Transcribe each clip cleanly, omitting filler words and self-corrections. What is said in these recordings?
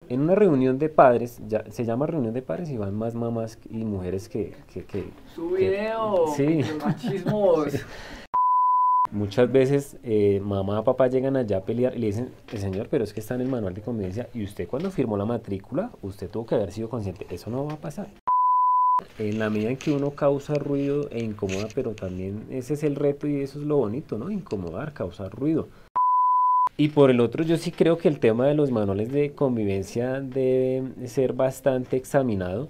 en una reunión de padres, ya se llama reunión de padres y van más mamás y mujeres Su que- video, sí, micromachismos. sí. Muchas veces mamá, papá llegan allá a pelear y le dicen, señor, pero es que está en el manual de convivencia y usted cuando firmó la matrícula, usted tuvo que haber sido consciente, eso no va a pasar. En la medida en que uno causa ruido e incomoda, pero también ese es el reto y eso es lo bonito, ¿no? Incomodar, causar ruido. Y por el otro, yo sí creo que el tema de los manuales de convivencia debe ser bastante examinado,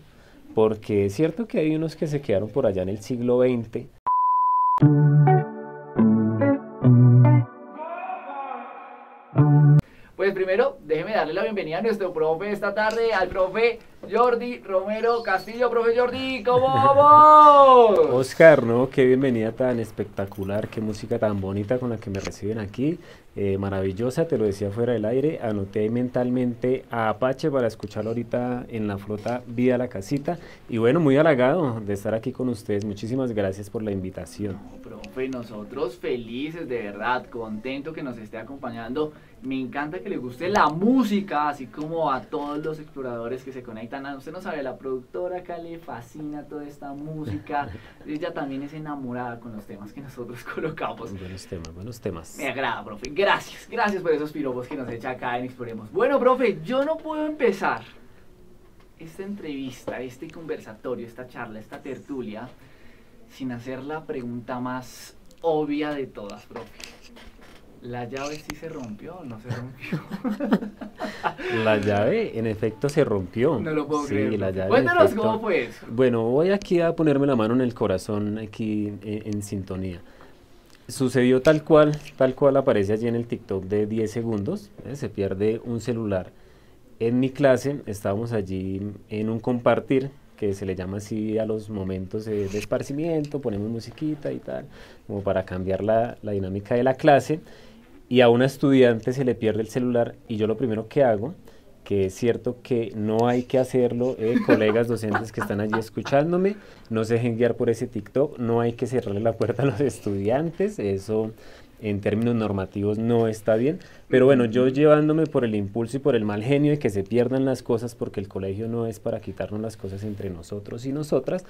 porque es cierto que hay unos que se quedaron por allá en el siglo XX. Pues primero, déjeme darle la bienvenida a nuestro profe esta tarde, al profe Jordi Romero Castillo. Profe Jordi, ¿cómo vamos? Oscar, ¿no? Qué bienvenida tan espectacular, qué música tan bonita con la que me reciben aquí, maravillosa, te lo decía fuera del aire, anoté ahí mentalmente a Apache para escucharlo ahorita en la flota Vida a la Casita, y bueno, muy halagado de estar aquí con ustedes, muchísimas gracias por la invitación. No, profe, nosotros felices, de verdad, contento que nos esté acompañando. Me encanta que le guste la música, así como a todos los exploradores que se conectan. Usted no sabe, la productora acá le fascina toda esta música. Ella también es enamorada con los temas que nosotros colocamos. Buenos temas, buenos temas. Me agrada, profe. Gracias, gracias por esos piropos que nos echa acá en Exploremos. Bueno, profe, yo no puedo empezar esta entrevista, este conversatorio, esta charla, esta tertulia, sin hacer la pregunta más obvia de todas, profe. ¿La llave sí se rompió o no se rompió? La llave en efecto se rompió. No lo puedo Sí, creer. la llave en Cuéntanos efecto. cómo fue eso. Bueno, voy aquí a ponerme la mano en el corazón, aquí en sintonía. Sucedió tal cual aparece allí en el TikTok de 10 segundos, se pierde un celular. En mi clase estábamos allí en un compartir, que se le llama así a los momentos de esparcimiento, ponemos musiquita y tal, como para cambiar la dinámica de la clase, y a una estudiante se le pierde el celular y yo lo primero que hago, que es cierto que no hay que hacerlo, colegas docentes que están allí escuchándome, no se dejen guiar por ese TikTok, no hay que cerrarle la puerta a los estudiantes, eso en términos normativos no está bien, pero bueno, yo llevándome por el impulso y por el mal genio de que se pierdan las cosas, porque el colegio no es para quitarnos las cosas entre nosotros y nosotras,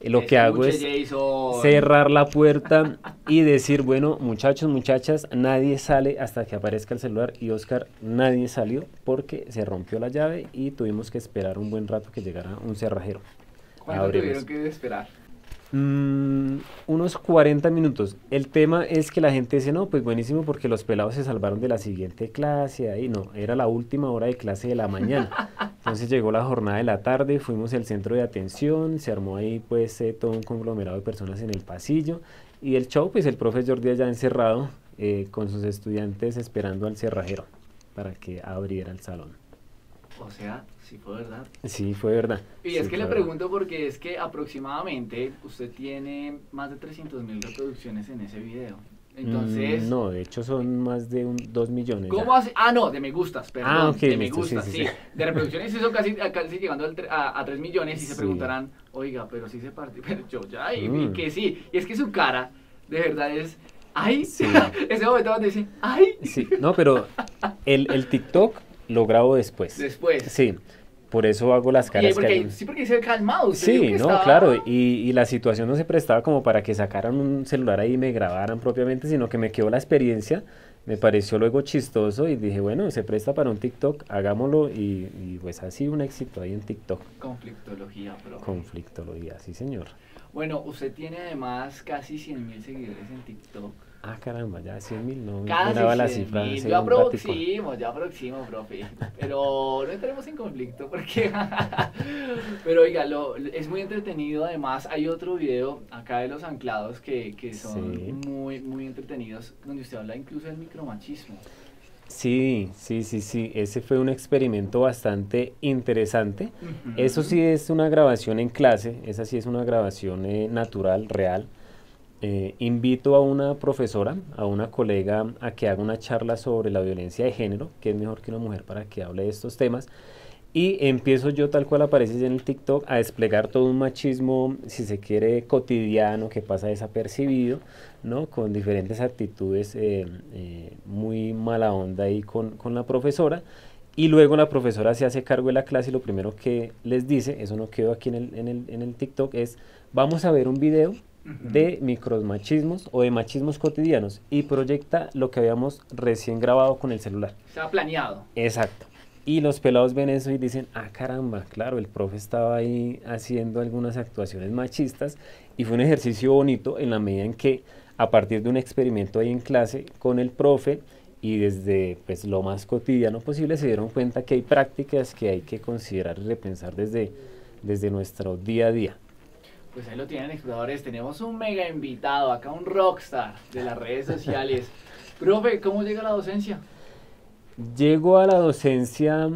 lo que hago es Jason. cerrar la puerta y decir, bueno, muchachos, muchachas, nadie sale hasta que aparezca el celular, y Oscar, nadie salió porque se rompió la llave y tuvimos que esperar un buen rato que llegara un cerrajero. ¿Cuánto tuvieron que esperar? Unos 40 minutos. El tema es que la gente dice, no, pues buenísimo porque los pelados se salvaron de la siguiente clase, ahí no, era la última hora de clase de la mañana. Entonces llegó la jornada de la tarde, fuimos al centro de atención, se armó ahí pues todo un conglomerado de personas en el pasillo, y el show, pues el profe Jordi allá encerrado con sus estudiantes esperando al cerrajero para que abriera el salón. O sea, sí fue verdad. Sí, fue verdad. Y sí, es que le verdad. pregunto porque es que aproximadamente usted tiene más de 300.000 reproducciones en ese video. Entonces... no, de hecho son más de 2 millones. ¿Cómo ya. hace? Ah, no, de me gustas, perdón. Ok, de me listo, gustas, sí, sí, sí, sí. De reproducciones sí son casi llegando a 3 millones y se Sí. preguntarán, oiga, pero sí se partió. Pero yo ya vi Mm. que sí. Y es que su cara, de verdad es... ¡Ay! Sí. Ese momento donde dice, ¡ay! Sí, no, pero el TikTok lo grabo después. Después. Sí, por eso hago las Y caras que porque, hago. sí, porque se ve calmado. Usted dijo Sí, que no, estaba- claro, y la situación no se prestaba como para que sacaran un celular ahí y me grabaran propiamente, sino que me quedó la experiencia, me pareció luego chistoso y dije, bueno, se presta para un TikTok, hagámoslo, y pues así un éxito ahí en TikTok. Conflictología, bro. Conflictología, sí señor. Bueno, usted tiene además casi 100.000 seguidores en TikTok. Ah, caramba, ya 100.000, no me Casi daba la 100.000. cifra hace Yo un ratico. aproximo, profe. Pero no entremos en conflicto porque... Pero oiga, es muy entretenido. Además, hay otro video acá de los anclados que son Sí. muy, muy entretenidos, donde usted habla incluso del micromachismo. Sí, ese fue un experimento bastante interesante. Ujú. Eso sí es una grabación en clase, esa sí es una grabación natural, real. Invito a una profesora, a una colega, a que haga una charla sobre la violencia de género, que es mejor que una mujer para que hable de estos temas. Y empiezo yo, tal cual aparece ya en el TikTok, a desplegar todo un machismo, si se quiere, cotidiano, que pasa desapercibido, ¿no? Con diferentes actitudes muy mala onda ahí con la profesora. Y luego la profesora se hace cargo de la clase y lo primero que les dice, eso no quedó aquí en el TikTok, es vamos a ver un video Ujú. de micromachismos o de machismos cotidianos y proyecta lo que habíamos recién grabado con el celular. Estaba planeado. Exacto. Y los pelados ven eso y dicen, ah, caramba, claro, el profe estaba ahí haciendo algunas actuaciones machistas y fue un ejercicio bonito en la medida en que a partir de un experimento ahí en clase con el profe y desde pues, lo más cotidiano posible se dieron cuenta que hay prácticas que hay que considerar y repensar desde nuestro día a día. Pues ahí lo tienen, exploradores. Tenemos un mega invitado, acá un rockstar de las redes sociales. Profe, ¿cómo llega la docencia? Llego a la docencia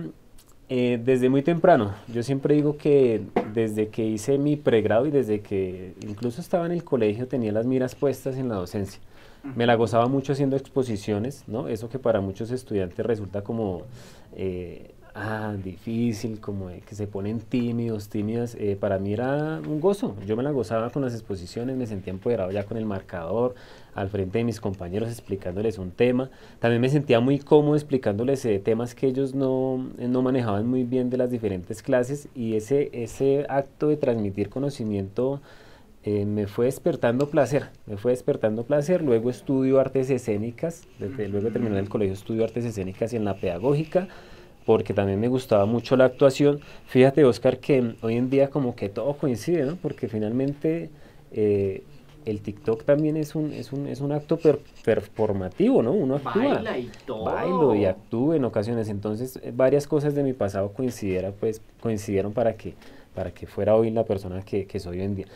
desde muy temprano. Yo siempre digo que desde que hice mi pregrado y desde que incluso estaba en el colegio tenía las miras puestas en la docencia. Me la Ujú. gozaba mucho haciendo exposiciones, ¿no? Eso que para muchos estudiantes resulta como difícil, como que se ponen tímidos, tímidas. Para mí era un gozo. Yo me la gozaba con las exposiciones, me sentía empoderado ya con el marcador, al frente de mis compañeros explicándoles un tema. También me sentía muy cómodo explicándoles temas que ellos no manejaban muy bien de las diferentes clases y ese acto de transmitir conocimiento me fue despertando placer, luego estudio artes escénicas, luego de terminar el Ujú. colegio estudio artes escénicas en la pedagógica, porque también me gustaba mucho la actuación. Fíjate, Oscar, que hoy en día como que todo coincide, ¿no? Porque finalmente eh, el TikTok también es un acto performativo, ¿no? Uno actúa, Baila y bailo y todo. actúo en ocasiones, entonces varias cosas de mi pasado coincidieron para que fuera hoy la persona que soy hoy en día.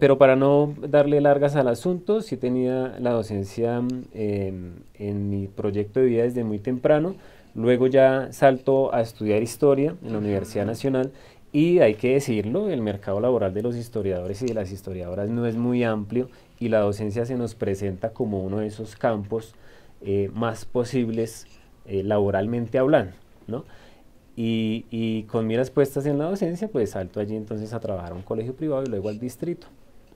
Pero para no darle largas al asunto, sí tenía la docencia en mi proyecto de vida desde muy temprano. Luego ya salto a estudiar historia en la Universidad Ujú. Nacional y hay que decirlo, el mercado laboral de los historiadores y de las historiadoras no es muy amplio y la docencia se nos presenta como uno de esos campos más posibles laboralmente hablando, ¿no? Y con miras puestas en la docencia, pues salto allí entonces a trabajar a un colegio privado y luego al distrito.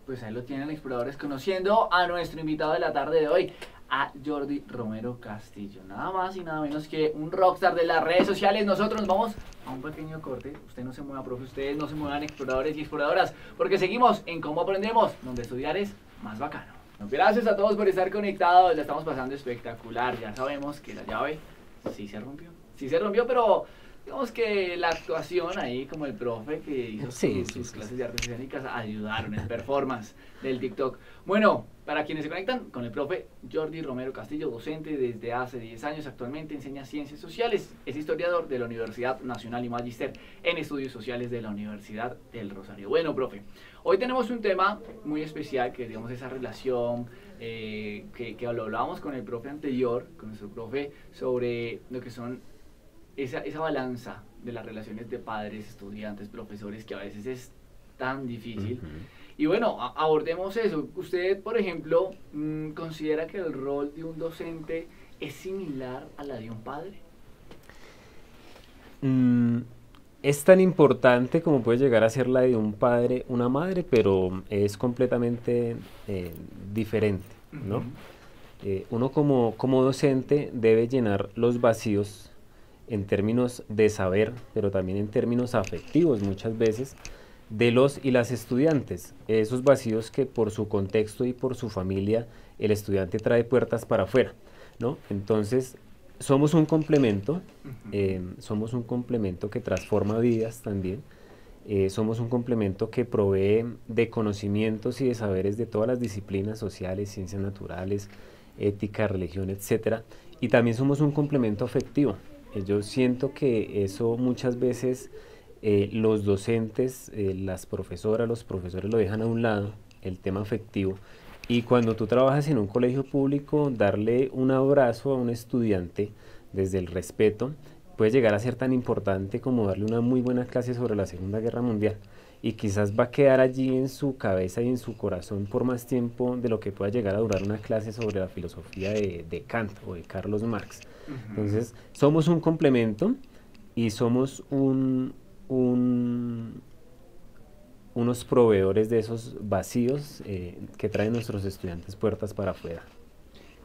Pues ahí lo tienen, exploradores, conociendo a nuestro invitado de la tarde de hoy, a Jordi Romero Castillo. Nada más y nada menos que un rockstar de las redes sociales. Nosotros nos vamos a un pequeño corte. Usted no se mueva, profe, ustedes no se muevan, exploradores y exploradoras, porque seguimos en Cómo Aprendemos, donde estudiar es más bacano. Gracias a todos por estar conectados, la estamos pasando espectacular. Ya sabemos que la llave sí se rompió. Sí se rompió, pero digamos que la actuación ahí, como el profe que hizo Sí, sí, sus sí, sí. clases de artes escénicas, ayudaron, el performance del TikTok. Bueno, para quienes se conectan con el profe Jordi Romero Castillo, docente desde hace 10 años, actualmente enseña ciencias sociales, es historiador de la Universidad Nacional y Magíster en estudios sociales de la Universidad del Rosario. Bueno, profe, hoy tenemos un tema muy especial, que digamos esa relación que lo hablábamos con el profe anterior, con nuestro profe, sobre lo que son esa balanza de las relaciones de padres, estudiantes, profesores, que a veces es tan difícil. Ujú. Y bueno, abordemos eso. ¿Usted, por ejemplo, considera que el rol de un docente es similar a la de un padre? Mm, es tan importante como puede llegar a ser la de un padre, una madre, pero es completamente eh, diferente, ¿no? Ujú. Uno como docente debe llenar los vacíos en términos de saber, pero también en términos afectivos muchas veces, de los y las estudiantes. Esos vacíos que por su contexto y por su familia el estudiante trae puertas para afuera, ¿no? Entonces, somos un complemento que transforma vidas también. Somos un complemento que provee de conocimientos y de saberes de todas las disciplinas sociales, ciencias naturales, ética, religión, etcétera. Y también somos un complemento afectivo. Yo siento que eso muchas veces los docentes, las profesoras, los profesores lo dejan a un lado, el tema afectivo. Y cuando tú trabajas en un colegio público, darle un abrazo a un estudiante desde el respeto puede llegar a ser tan importante como darle una muy buena clase sobre la Segunda Guerra Mundial. Y quizás va a quedar allí en su cabeza y en su corazón por más tiempo de lo que pueda llegar a durar una clase sobre la filosofía de Kant o de Carlos Marx. Ujú. Entonces, somos un complemento y somos un- unos proveedores de esos vacíos que traen nuestros estudiantes puertas para afuera.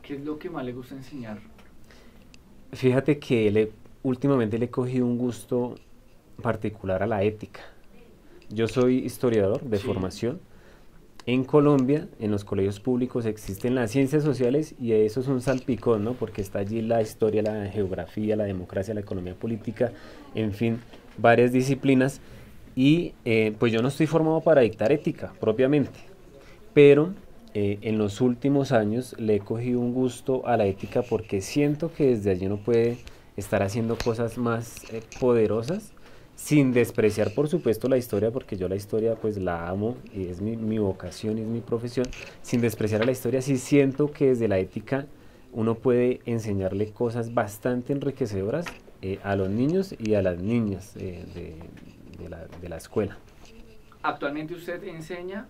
¿Qué es lo que más le gusta enseñar? Fíjate que últimamente le he cogido un gusto particular a la ética. Yo soy historiador de Sí. formación. En Colombia, en los colegios públicos existen las ciencias sociales y eso es un salpicón, ¿no? Porque está allí la historia, la geografía, la democracia, la economía política, en fin, varias disciplinas. Y pues yo no estoy formado para dictar ética propiamente, pero en los últimos años le he cogido un gusto a la ética porque siento que desde allí uno puede estar haciendo cosas más poderosas sin despreciar por supuesto la historia, porque yo la historia pues la amo y es mi vocación y es mi profesión. Sin despreciar a la historia, sí siento que desde la ética uno puede enseñarle cosas bastante enriquecedoras a los niños y a las niñas de la escuela. Actualmente usted enseña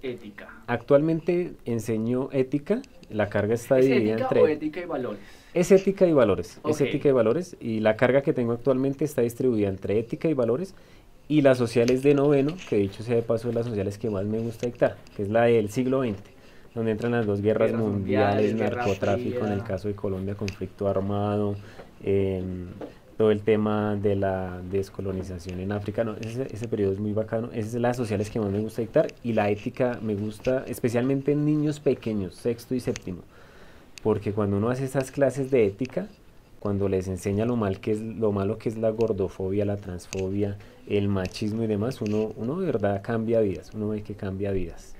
ética. Actualmente enseño ética, la carga está ¿Es dividida ética o entre... ética y valores? Es ética y valores, es Ok. ética y valores, y la carga que tengo actualmente está distribuida entre ética y valores y las sociales de noveno, que dicho sea de paso es las sociales que más me gusta dictar, que es la del siglo XX, donde entran las dos guerras Guerras mundiales, mundiales, Guerra narcotráfico en el Fría. caso de Colombia, conflicto armado, todo el tema de la descolonización en África. No, ese periodo es muy bacano, esas son las sociales que más me gusta dictar, y la ética me gusta especialmente en niños pequeños, sexto y séptimo, porque cuando uno hace esas clases de ética, cuando les enseña lo malo que es la gordofobia, la transfobia, el machismo y demás, uno de verdad cambia vidas, uno ve que cambia vidas.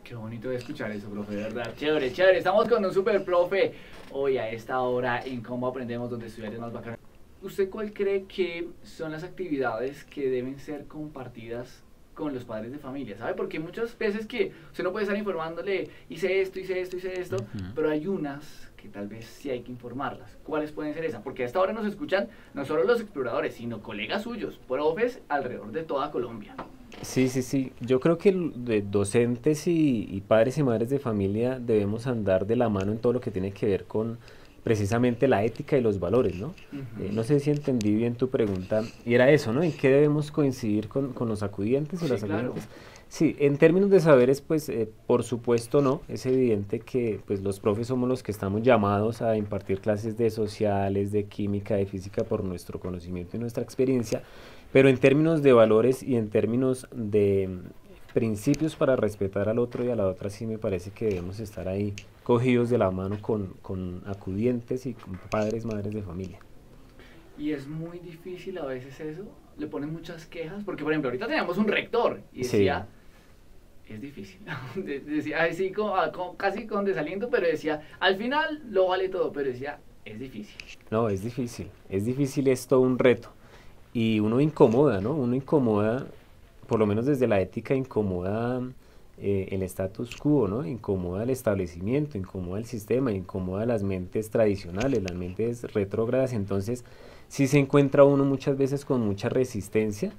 Qué bonito de escuchar eso, profe, de verdad. Chévere, chévere. Estamos con un super profe hoy a esta hora en Cómo Aprendemos, donde estudiar es más bacano. ¿Usted cuál cree que son las actividades que deben ser compartidas con los padres de familia? ¿Sabe? Porque muchas veces que usted no puede estar informándole, hice esto, hice esto, hice esto, Ujú. pero hay unas que tal vez sí hay que informarlas. ¿Cuáles pueden ser esas? Porque a esta hora nos escuchan no solo los exploradores, sino colegas suyos, profes alrededor de toda Colombia. Sí, sí, sí. Yo creo que de docentes y padres y madres de familia debemos andar de la mano en todo lo que tiene que ver con precisamente la ética y los valores, ¿no? Ujú. No sé si entendí bien tu pregunta, y era eso, ¿no? ¿En qué debemos coincidir con los acudientes o Sí, las claro. acudientes? Sí, en términos de saberes, pues por supuesto no, es evidente que pues los profes somos los que estamos llamados a impartir clases de sociales, de química, de física por nuestro conocimiento y nuestra experiencia, pero en términos de valores y en términos de principios para respetar al otro y a la otra, sí me parece que debemos estar ahí cogidos de la mano con acudientes y con padres, madres de familia. Y es muy difícil a veces eso. Le ponen muchas quejas. Porque, por ejemplo, ahorita teníamos un rector y Sí, decía, es difícil. Decía así, casi con desaliento, pero decía, al final lo vale todo. Pero decía, es difícil. no, es difícil, es todo un reto. Y uno incomoda, ¿no? Uno incomoda, por lo menos desde la ética, incomoda el status quo, ¿no? Incomoda el establecimiento, incomoda el sistema, incomoda las mentes tradicionales, las mentes retrógradas. Entonces, sí se encuentra uno muchas veces con mucha resistencia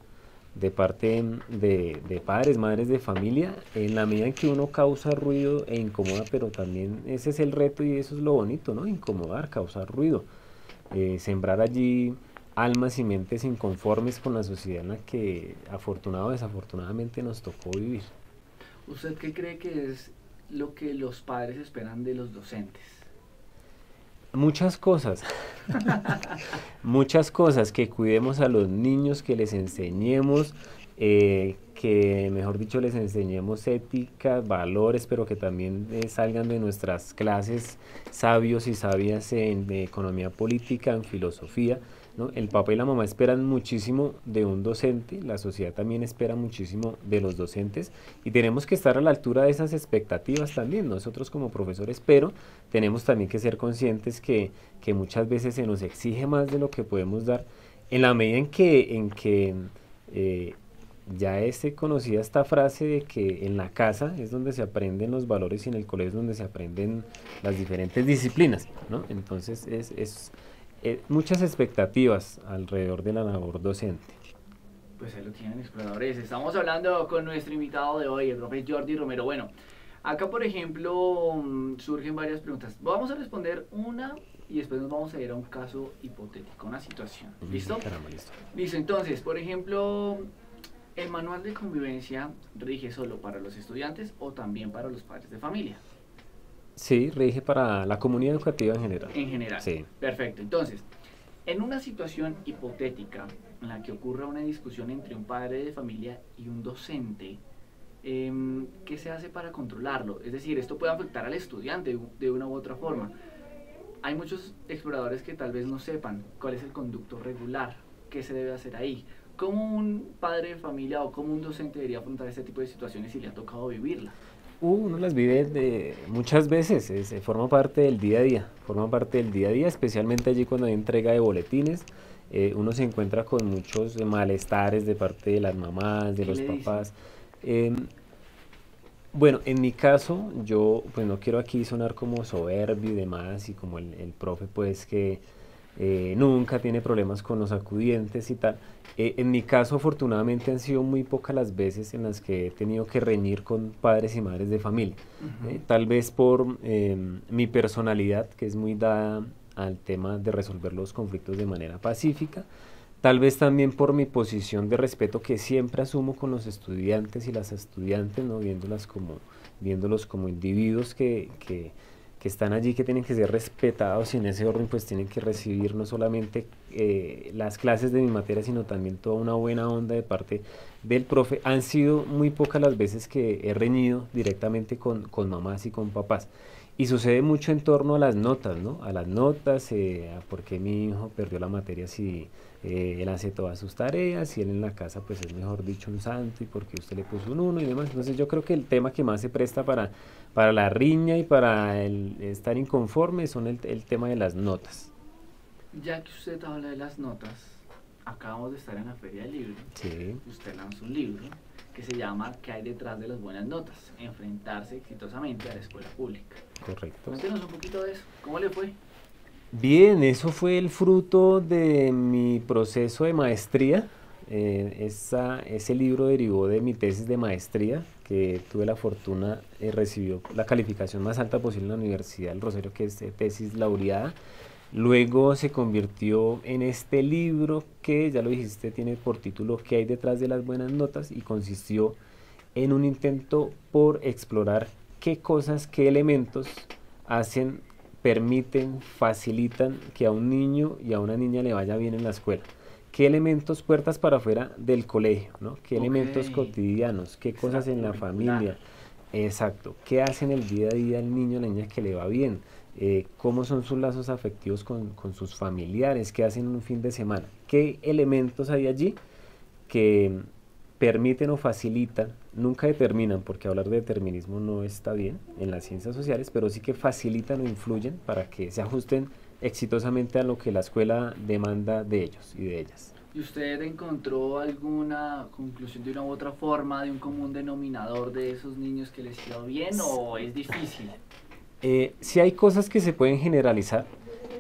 de parte de padres, madres de familia, en la medida en que uno causa ruido e incomoda, pero también ese es el reto y eso es lo bonito, ¿no? Incomodar, causar ruido, sembrar allí almas y mentes inconformes con la sociedad en la que afortunado o desafortunadamente nos tocó vivir. ¿Usted qué cree que es lo que los padres esperan de los docentes? Muchas cosas, muchas cosas, que cuidemos a los niños, que les enseñemos, que mejor dicho les enseñemos ética, valores, pero que también salgan de nuestras clases sabios y sabias en economía política, en filosofía, ¿no? El papá y la mamá esperan muchísimo de un docente, la sociedad también espera muchísimo de los docentes y tenemos que estar a la altura de esas expectativas también, nosotros como profesores, pero tenemos también que ser conscientes que muchas veces se nos exige más de lo que podemos dar en la medida en que eh, ya conocida esta frase de que en la casa es donde se aprenden los valores y en el colegio es donde se aprenden las diferentes disciplinas, ¿no? Entonces muchas expectativas alrededor de la labor docente. Pues ahí lo tienen, exploradores. Estamos hablando con nuestro invitado de hoy, el profe Jordi Romero. Bueno, acá por ejemplo surgen varias preguntas. Vamos a responder una y después nos vamos a ir a un caso hipotético, una situación. ¿Listo? Caramba, listo. Listo, entonces, por ejemplo, ¿el manual de convivencia rige solo para los estudiantes o también para los padres de familia? Sí, rige para la comunidad educativa en general. En general. Sí. Perfecto. Entonces, En una situación hipotética en la que ocurra una discusión entre un padre de familia y un docente, ¿qué se hace para controlarlo? Es decir, esto puede afectar al estudiante de una u otra forma. Hay muchos exploradores que tal vez no sepan cuál es el conducto regular, qué se debe hacer ahí. ¿Cómo un padre de familia o cómo un docente debería afrontar este tipo de situaciones si le ha tocado vivirla? Uno las vive muchas veces, forma parte del día a día, forma parte del día a día, especialmente allí cuando hay entrega de boletines. Uno se encuentra con muchos malestares de parte de las mamás, de ¿Qué los le dicen? papás. Em, bueno, en mi caso, yo pues no quiero aquí sonar como soberbio y demás, y como el profe pues que nunca tiene problemas con los acudientes y tal. En mi caso, afortunadamente, han sido muy pocas las veces en las que he tenido que reñir con padres y madres de familia. Ujú. Tal vez por mi personalidad, que es muy dada al tema de resolver los conflictos de manera pacífica. Tal vez también por mi posición de respeto que siempre asumo con los estudiantes y las estudiantes, ¿no? Viéndolos como individuos que están allí, que tienen que ser respetados y en ese orden pues tienen que recibir no solamente las clases de mi materia, sino también toda una buena onda de parte del profe. Han sido muy pocas las veces que he reñido directamente con mamás y con papás. Y sucede mucho en torno a las notas, ¿no? A las notas, a por qué mi hijo perdió la materia si él hace todas sus tareas y él en la casa pues es mejor dicho un santo y porque usted le puso un uno y demás. Entonces yo creo que el tema que más se presta para la riña y para el estar inconforme son el tema de las notas. Ya que usted habla de las notas, acabamos de estar en la Feria del Libro. Sí, Usted lanzó un libro que se llama ¿Qué hay detrás de las buenas notas? Enfrentarse exitosamente a la escuela pública. correcto. Cuéntenos un poquito de eso. ¿Cómo le fue? Bien, eso fue el fruto de mi proceso de maestría. Ese libro derivó de mi tesis de maestría, que tuve la fortuna, recibió la calificación más alta posible en la Universidad del Rosario, que es tesis laureada. Luego se convirtió en este libro que, ya lo dijiste, tiene por título ¿Qué hay detrás de las buenas notas? Y consistió en un intento por explorar qué cosas, qué elementos hacen, permiten, facilitan que a un niño y a una niña le vaya bien en la escuela. ¿Qué elementos, puertas para afuera del colegio, ¿no? ¿Qué Ok, elementos cotidianos? ¿Qué cosas en la extracurricular. familia? Exacto. ¿Qué hace en el día a día el niño o la niña que le va bien? ¿Cómo son sus lazos afectivos con sus familiares? ¿Qué hacen un fin de semana? ¿Qué elementos hay allí que permiten o facilitan, nunca determinan, porque hablar de determinismo no está bien en las ciencias sociales, pero sí que facilitan o influyen para que se ajusten exitosamente a lo que la escuela demanda de ellos y de ellas? ¿Y usted encontró alguna conclusión de una u otra forma, de un común denominador de esos niños que les iba bien o es difícil? Si hay cosas que se pueden generalizar,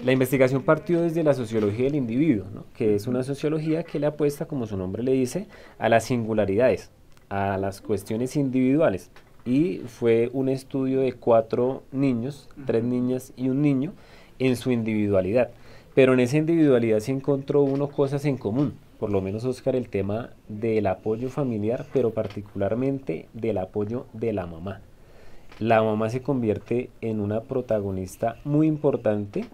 la investigación partió desde la sociología del individuo, ¿no? Que es Ujú, una sociología que le apuesta, como su nombre le dice, a las singularidades, a las cuestiones individuales. Y fue un estudio de 4 niños, tres ujú. niñas y un niño, en su individualidad. Pero en esa individualidad se encontró uno cosas en común, por lo menos Oscar, el tema del apoyo familiar, pero particularmente del apoyo de la mamá. La mamá se convierte en una protagonista muy importante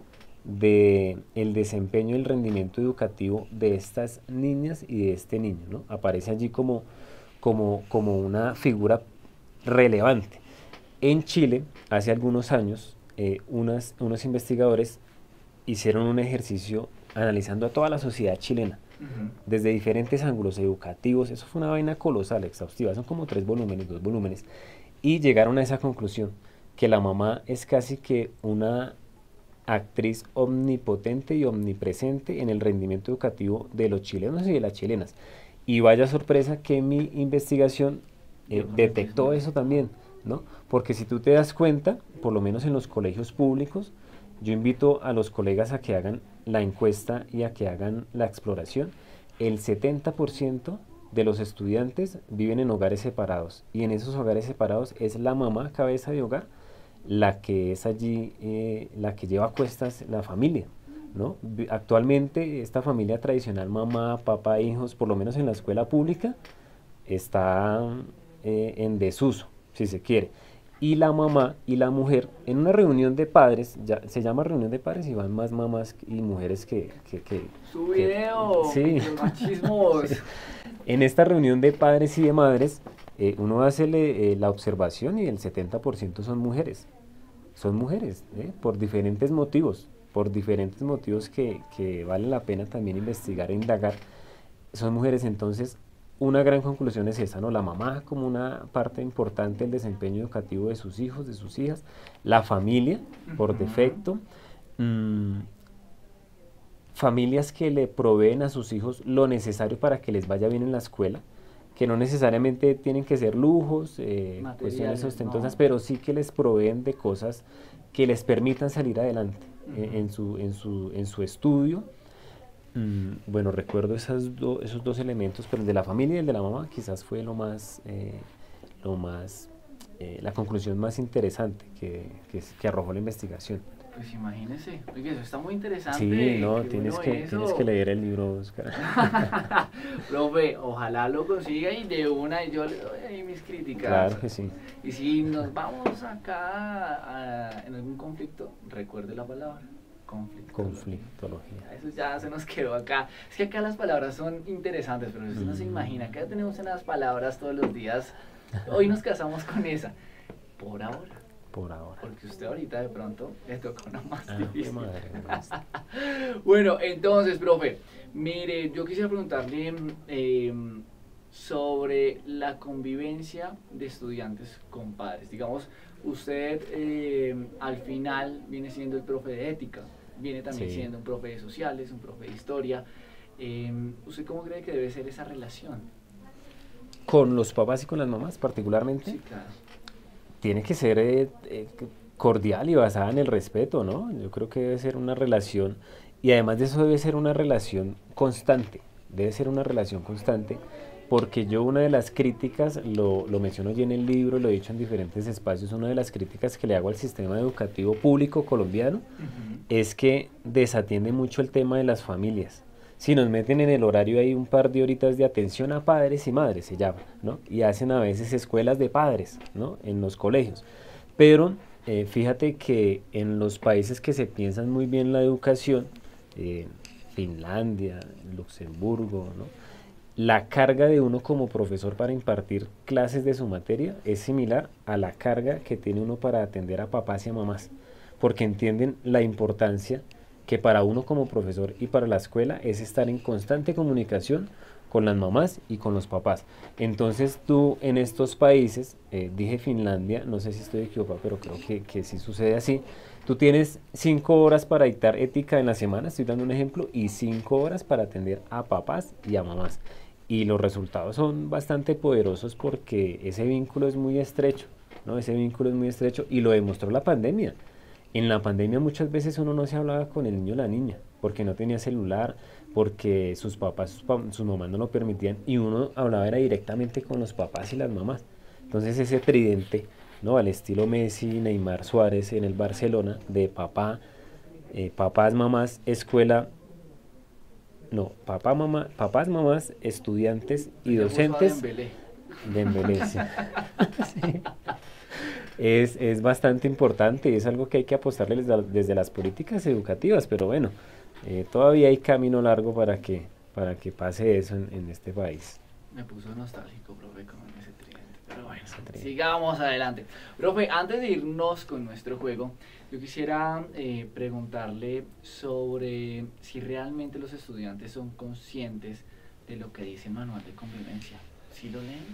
de el desempeño y el rendimiento educativo de estas niñas y de este niño, ¿no? Aparece allí como una figura relevante. En Chile, hace algunos años, unos investigadores hicieron un ejercicio analizando a toda la sociedad chilena Ujú. desde diferentes ángulos educativos. Eso fue una vaina colosal, exhaustiva. Son como 3 volúmenes, 2 volúmenes. Y llegaron a esa conclusión, que la mamá es casi que una actriz omnipotente y omnipresente en el rendimiento educativo de los chilenos y de las chilenas. Y vaya sorpresa que mi investigación Dio con el detectó mismo eso resultado. también, ¿no? Porque si tú te das cuenta, por lo menos en los colegios públicos, yo invito a los colegas a que hagan la encuesta y a que hagan la exploración. El 70% de los estudiantes viven en hogares separados y en esos hogares separados es la mamá cabeza de hogar la que es allí, la que lleva a cuestas la familia, ¿no? Actualmente esta familia tradicional, mamá, papá, hijos, por lo menos en la escuela pública, está en desuso, si se quiere. y la mamá y la mujer en una reunión de padres, ya se llama reunión de padres y van más mamás y mujeres Su que- video, sí, machismos. sí. En esta reunión de padres y de madres, uno hace la observación y el 70% son mujeres, por diferentes motivos que vale la pena también investigar e indagar, son mujeres. Entonces una gran conclusión es esa, ¿no? La mamá como una parte importante del desempeño educativo de sus hijos, de sus hijas, la familia por Ujú. defecto, mm, familias que le proveen a sus hijos lo necesario para que les vaya bien en la escuela, que no necesariamente tienen que ser lujos, cuestiones Materiales, ostentosas, no. pero sí que les proveen de cosas que les permitan salir adelante Ujú. en su estudio. Bueno, recuerdo esos dos elementos, pero el de la familia y el de la mamá quizás fue lo más, la conclusión más interesante que arrojó la investigación. Pues imagínese, oye, eso está muy interesante, Sí, no, qué bueno tienes que eso. leer el libro, Oscar. Profe, ojalá lo consiga y de una y yo le doy ahí mis críticas. Claro que sí. Y si nos vamos acá en algún conflicto, recuerde la palabra, conflictología. Conflictología. Eso ya se nos quedó acá. Es que acá las palabras son interesantes, pero usted no se imagina. Acá tenemos unas palabras todos los días. Hoy nos casamos con esa. Por ahora. Por ahora. Porque usted ahorita de pronto le toca una más Ah, qué difícil. madre, maestro. Bueno, entonces, profe, mire, yo quisiera preguntarle sobre la convivencia de estudiantes con padres. Digamos, usted al final viene siendo el profe de ética, viene también Sí. siendo un profe de sociales, un profe de historia. ¿Usted cómo cree que debe ser esa relación? Con los papás y con las mamás particularmente, Sí, claro. tiene que ser cordial y basada en el respeto, ¿no? Yo creo que debe ser una relación, y además de eso debe ser una relación constante, debe ser una relación constante, porque yo una de las críticas, lo menciono ya en el libro, lo he dicho en diferentes espacios, una de las críticas que le hago al sistema educativo público colombiano Ujú. es que desatiende mucho el tema de las familias. Si nos meten en el horario hay un par de horitas de atención a padres y madres, se llama, ¿no? Y hacen a veces escuelas de padres, ¿no? En los colegios. Pero fíjate que en los países que se piensan muy bien la educación, eh, Finlandia, Luxemburgo, ¿no? La carga de uno como profesor para impartir clases de su materia es similar a la carga que tiene uno para atender a papás y a mamás, porque entienden la importancia que para uno como profesor y para la escuela es estar en constante comunicación con las mamás y con los papás. Entonces tú en estos países, dije Finlandia, no sé si estoy equivocado, pero creo que sí sucede así, tú tienes 5 horas para dictar ética en la semana, estoy dando un ejemplo, y 5 horas para atender a papás y a mamás. Y los resultados son bastante poderosos porque ese vínculo es muy estrecho, ¿no? Ese vínculo es muy estrecho y lo demostró la pandemia. En la pandemia muchas veces uno no se hablaba con el niño o la niña porque no tenía celular, porque sus papás, sus mamás no lo permitían y uno hablaba era directamente con los papás y las mamás. Entonces ese tridente, ¿no? Al estilo Messi, Neymar, Suárez en el Barcelona, de papá, papás, mamás, escuela, no, papá, mamá, papás, mamás, estudiantes Usted y ya puso a docentes Dembélé. de envelecer. Sí. Es bastante importante y es algo que hay que apostarle desde las políticas educativas, pero bueno, todavía hay camino largo para que pase eso en este país. Me puso nostálgico, profe, con ese tridente. Pero bueno, Ese tren. sigamos adelante. Profe, antes de irnos con nuestro juego, yo quisiera preguntarle sobre si realmente los estudiantes son conscientes de lo que dice el manual de convivencia. ¿Sí lo leen?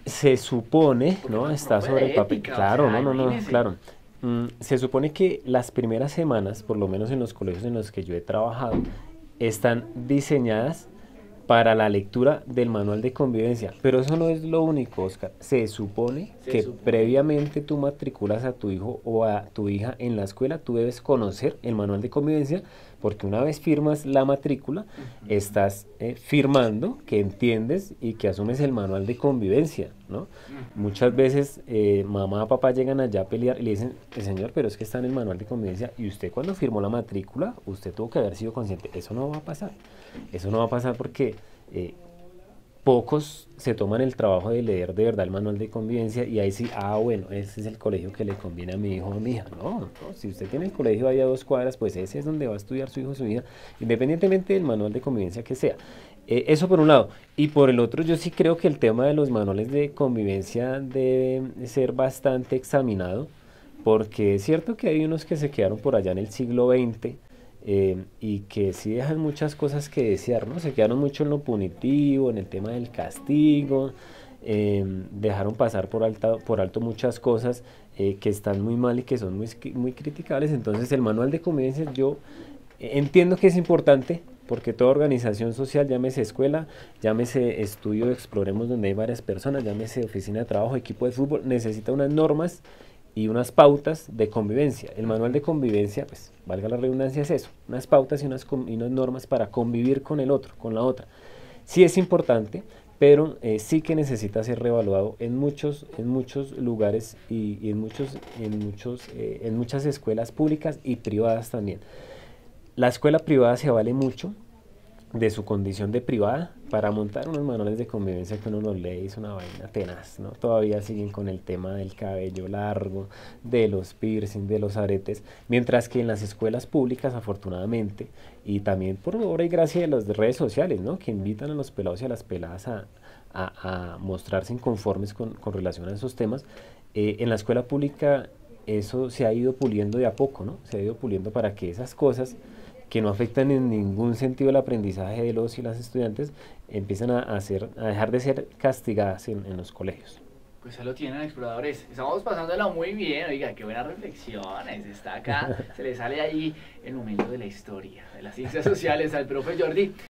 Se supone, Porque ¿no? no, Está profe sobre el de papel. ética, o Claro, sea, no, no, no, imagínese. claro. Se supone que las primeras semanas, por lo menos en los colegios en los que yo he trabajado, están diseñadas para la lectura del manual de convivencia. Pero eso no es lo único, Oscar. Se supone Se que supone. previamente tú matriculas a tu hijo o a tu hija en la escuela, tú debes conocer el manual de convivencia, porque una vez firmas la matrícula, Ujú, estás firmando que entiendes y que asumes el manual de convivencia, ¿no? Muchas ujú. veces mamá, papá llegan allá a pelear y le dicen, señor, pero es que está en el manual de convivencia y usted cuando firmó la matrícula, usted tuvo que haber sido consciente. Eso no va a pasar. Eso no va a pasar porque eh, pocos se toman el trabajo de leer de verdad el manual de convivencia y ahí sí, bueno, ese es el colegio que le conviene a mi hijo o a mi hija. No, no, si usted tiene el colegio ahí a 2 cuadras, pues ese es donde va a estudiar su hijo o su hija, independientemente del manual de convivencia que sea. Eso por un lado. Y por el otro, yo sí creo que el tema de los manuales de convivencia debe ser bastante examinado, porque es cierto que hay unos que se quedaron por allá en el siglo XX, y que sí dejan muchas cosas que desear, ¿no? Se quedaron mucho en lo punitivo, en el tema del castigo, dejaron pasar por alto muchas cosas que están muy mal y que son muy criticables. Entonces el manual de convivencia yo entiendo que es importante porque toda organización social, llámese escuela, llámese estudio, exploremos donde hay varias personas, llámese oficina de trabajo, equipo de fútbol, necesita unas normas y unas pautas de convivencia. El manual de convivencia, pues valga la redundancia, es eso, unas pautas y unas normas para convivir con el otro, con la otra. Sí es importante, pero sí que necesita ser reevaluado en muchos lugares y en muchas escuelas públicas y privadas también. La escuela privada se vale mucho de su condición de privada para montar unos manuales de convivencia que uno los lee y es una vaina tenaz, ¿no? Todavía siguen con el tema del cabello largo, de los piercing, de los aretes, mientras que en las escuelas públicas, afortunadamente, y también por obra y gracia de las redes sociales, ¿no? Que invitan a los pelados y a las peladas a mostrarse inconformes con relación a esos temas, en la escuela pública eso se ha ido puliendo de a poco, ¿no? Se ha ido puliendo para que esas cosas que no afectan en ningún sentido el aprendizaje de los y las estudiantes, empiezan a dejar de ser castigadas en los colegios. Pues ahí lo tienen, exploradores. Estamos pasándolo muy bien. Oiga, qué buenas reflexiones. Está acá, se le sale ahí el momento de la historia, de las ciencias sociales al profe Jordi.